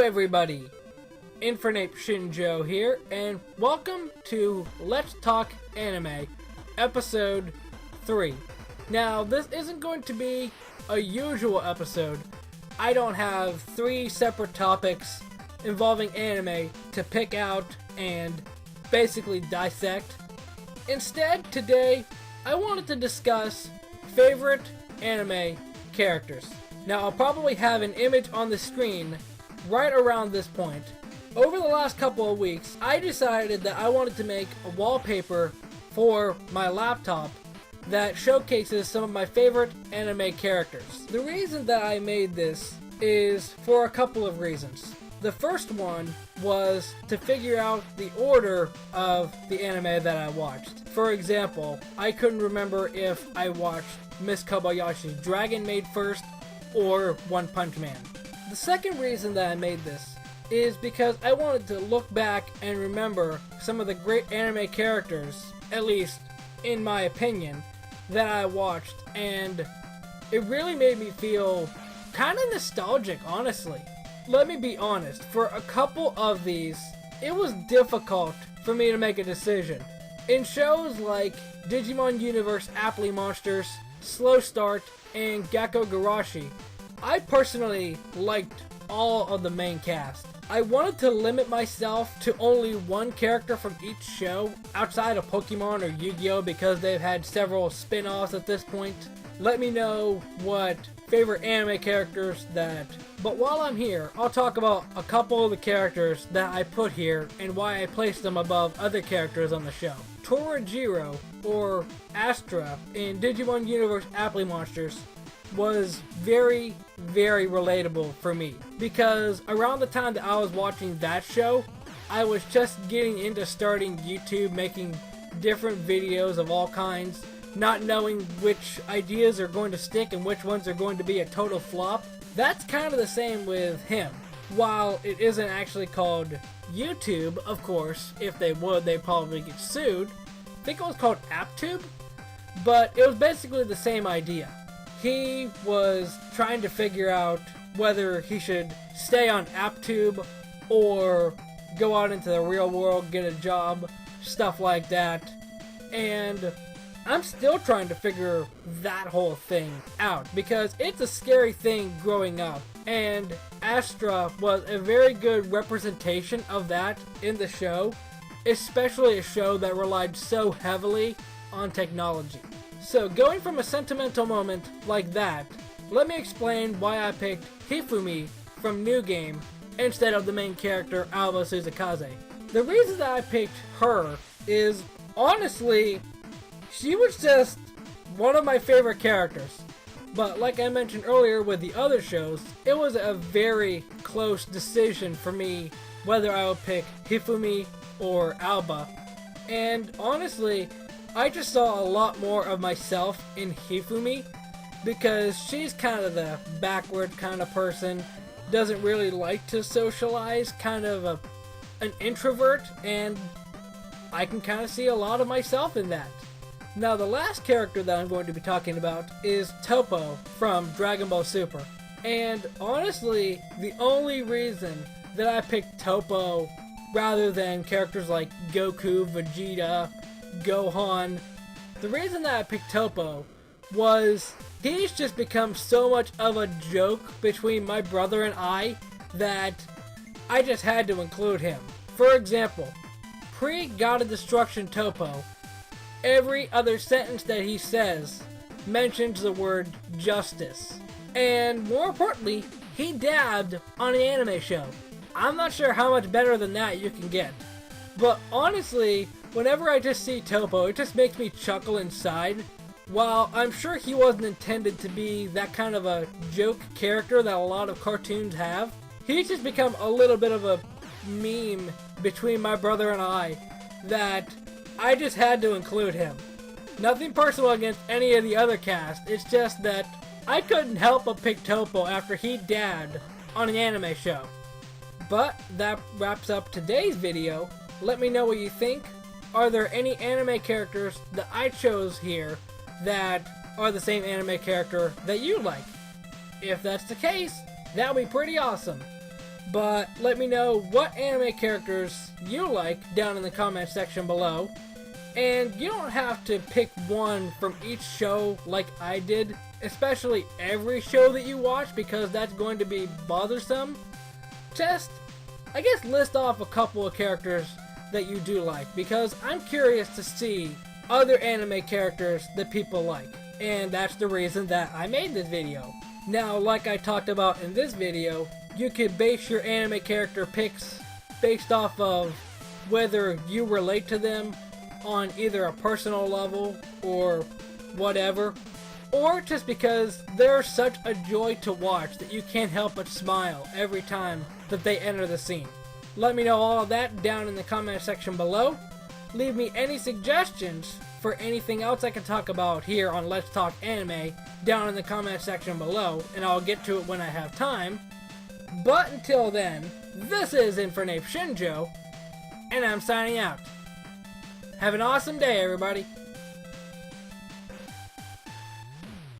everybody, Infernape Shinjo here, and welcome to Let's Talk Anime, Episode 3. Now, this isn't going to be a usual episode. I don't have 3 separate topics involving anime to pick out and basically dissect. Instead, today, I wanted to discuss favorite anime characters. Now, I'll probably have an image on the screen right around this point. Over the last couple of weeks, I decided that I wanted to make a wallpaper for my laptop that showcases some of my favorite anime characters. The reason that I made this is for a couple of reasons. The first one was to figure out the order of the anime that I watched. For example, I couldn't remember if I watched Miss Kobayashi's Dragon Maid first or One Punch Man. The second reason that I made this is because I wanted to look back and remember some of the great anime characters, at least in my opinion, that I watched, and it really made me feel kind of nostalgic, honestly. Let me be honest, for a couple of these, it was difficult for me to make a decision. In shows like Digimon Universe Apply Monsters, Slow Start, and Gakko Garashi, I personally liked all of the main cast. I wanted to limit myself to only one character from each show outside of Pokemon or Yu-Gi-Oh! Because they've had several spin-offs at this point. Let me know what favorite anime characters that... But while I'm here, I'll talk about a couple of the characters that I put here and why I placed them above other characters on the show. Torajiro, or Astra, in Digimon Universe Apply Monsters was very relatable for me, because around the time that I was watching that show, I was just getting into starting YouTube, making different videos of all kinds, not knowing which ideas are going to stick and which ones are going to be a total flop. That's kind of the same with him. While it isn't actually called YouTube, of course, if they would, they'd probably get sued. I think it was called AppTube, but it was basically the same idea. He was trying to figure out whether he should stay on AppTube or go out into the real world, get a job, stuff like that. And I'm still trying to figure that whole thing out, because it's a scary thing growing up. And Astra was a very good representation of that in the show, especially a show that relied so heavily on technology. So, going from a sentimental moment like that, let me explain why I picked Hifumi from New Game instead of the main character, Alba Suzakaze. The reason that I picked her is, honestly, she was just one of my favorite characters. But like I mentioned earlier with the other shows, it was a very close decision for me whether I would pick Hifumi or Alba. And honestly, I just saw a lot more of myself in Hifumi, because she's kind of the backward kind of person, doesn't really like to socialize, kind of an introvert, and I can kind of see a lot of myself in that. Now, the last character that I'm going to be talking about is Toppo from Dragon Ball Super. And honestly, the only reason that I picked Toppo rather than characters like Goku, Vegeta, Gohan, the reason that I picked Toppo was he's just become so much of a joke between my brother and I that I just had to include him. For example, pre-God of Destruction Toppo, every other sentence that he says mentions the word justice. And more importantly, he dabbed on an anime show. I'm not sure how much better than that you can get. But honestly, whenever I just see Toppo, it just makes me chuckle inside. While I'm sure he wasn't intended to be that kind of a joke character that a lot of cartoons have, he's just become a little bit of a meme between my brother and I that I just had to include him. Nothing personal against any of the other cast, it's just that I couldn't help but pick Toppo after he dabbed on an anime show. But that wraps up today's video. Let me know what you think. Are there any anime characters that I chose here that are the same anime character that you like? If that's the case, that would be pretty awesome. But let me know what anime characters you like down in the comment section below. And you don't have to pick one from each show like I did, especially every show that you watch, because that's going to be bothersome. Just, I guess, list off a couple of characters that you do like, because I'm curious to see other anime characters that people like. And that's the reason that I made this video. Now, like I talked about in this video, you could base your anime character picks based off of whether you relate to them on either a personal level or whatever, or just because they're such a joy to watch that you can't help but smile every time that they enter the scene. Let me know all of that down in the comment section below. Leave me any suggestions for anything else I can talk about here on Let's Talk Anime down in the comment section below, and I'll get to it when I have time. But until then, this is Infernape Shinjo, and I'm signing out. Have an awesome day, everybody.